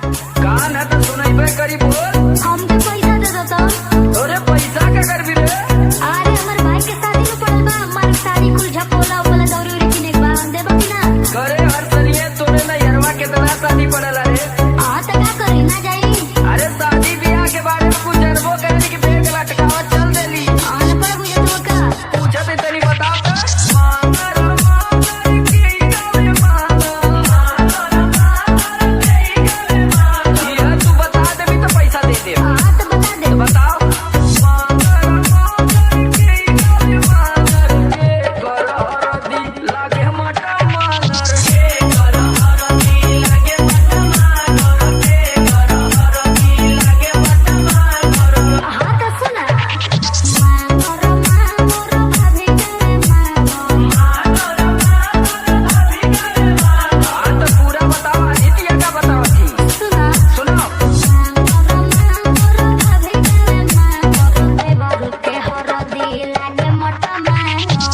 कान है तो सुनाई पे करी बोल। हमके पैसा दे दो तो। अरे पैसा क्या कर भी रे? अरे हमारे भाई के शादी में पड़ल बा, हमारी साड़ी कुल झपोला उपला दौरी किने के बा, देबो कि ना? करे हर सनिए तोरे ना यरवा कितना शादी पड़ल रे। हां त का करी ना जाई। अरे शादी ब्याह के बारे में कुछ जानबो करे कि बेग लटकावा चल देली। आने पर बुझे तो का पूछत तनी बताओ तो। मांगर मांगर के गावे मांगर ये तू बता देबी तो पैसा दे दे। हां त बता दे। बताओ। मांगर मांगर के गावे मांगर के कर हरदी लागे मटा मांगर के कर हरदी लागे मटा मांगर के कर हरदी लागे मटा मांगर। हां त सुना मांगोर मांगोर भाभी के मांगोर हाँ तो पूरा बताओ। आदित्य का बताओ थी। सुना सुनाओ। मांगोर मांगोर भाभी के मांगोर देवर के हरदी लागे मोटा Mangor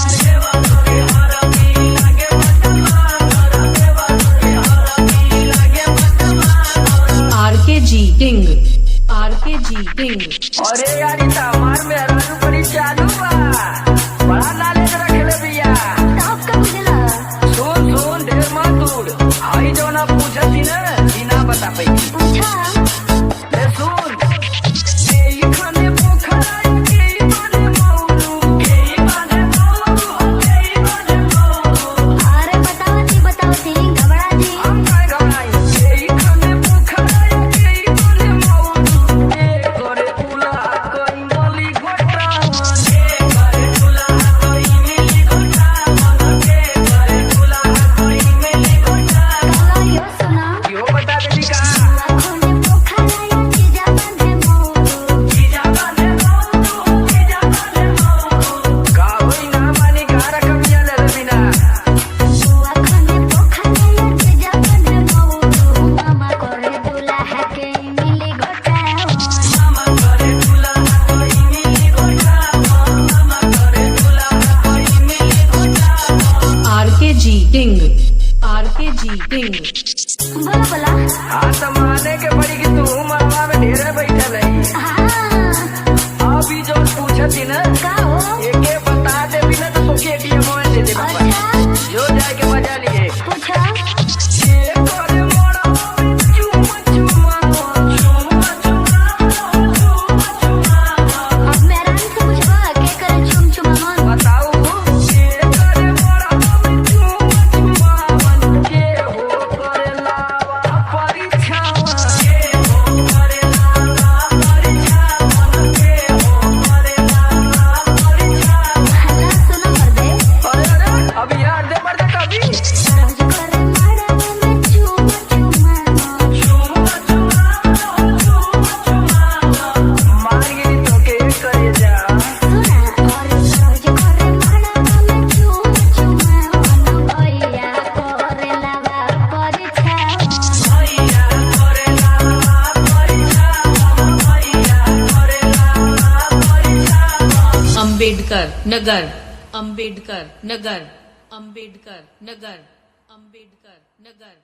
RKG king, RKG king. अरे यार इतना हमार में हरारू बड़ी चालू बा। बड़ा नॉलेज रखले बिया। तब का बुझला सुन सुन ढेर मत दूर। हाई जो ना पूछती ना ई ना बता पाई। पूछा ले सुन केई खाने पोखरा केई माने मौरू केई माने मौरू केई माने मौरू। अरे बतावती घबरा जी। हम काय घबराई। केई खाने पोखरा केई माने मौरू के करे पुला कोई मली घोटावन के करे पुला कोई मिली घोटावन के करे पुला कोई मिली घोटावन। कला यो सुना यो बता देबी का। खोने पोखरा या चीजा बांधे मोरू जीजा बाने मौरू जीजा बाने मौरू का होई ना मानी घर कमिया ले बिना। बुआ खोने पोखरा या चीजा बांधे मोरू मामा करे दुल्हा के मिली घोटावन। मामा करे दुल्हा कोई मिली घोटावन मामा करे दुल्हा कोई मिली घोटावन। RKG king, RKG king. बोला बोला हाँ तो माने के पड़ी कि तू मरवा में ढेरे बैठल है। हाँ अभी जो पूछती ना का हो एके बता दे बिना तो तोके एटीएम में दे दे बाबा। अच्छा जो जाए के मजा लिए। पूछा ये करे मोड़ा चुमा चुमा चुमा चुमा चुमा। अब मेरा से पूछबा के करे चुम चुमावन। बताओ ये करे मोड़ा चुमा चुमा के हो करे लावा परीक्षावा के हो करे लावा परीक्षावा के हो करे लावा परीक्षावा। हल्ला सुनो मर्दे अरे अभी यार दे मर दे कभी। रोज करे मारा में चुम चुमावन। चुमा चुमा मान गिरी तो के करे जा। सुना और रोज करे मारा में चुम चुमावन। भैया करे लावा परीक्षावन। भैया करे लावा परीक्षावा भैया करे लावा परीक्षावा। अंबेडकर नगर, अंबेडकर नगर, अंबेडकर नगर, अंबेडकर नगर।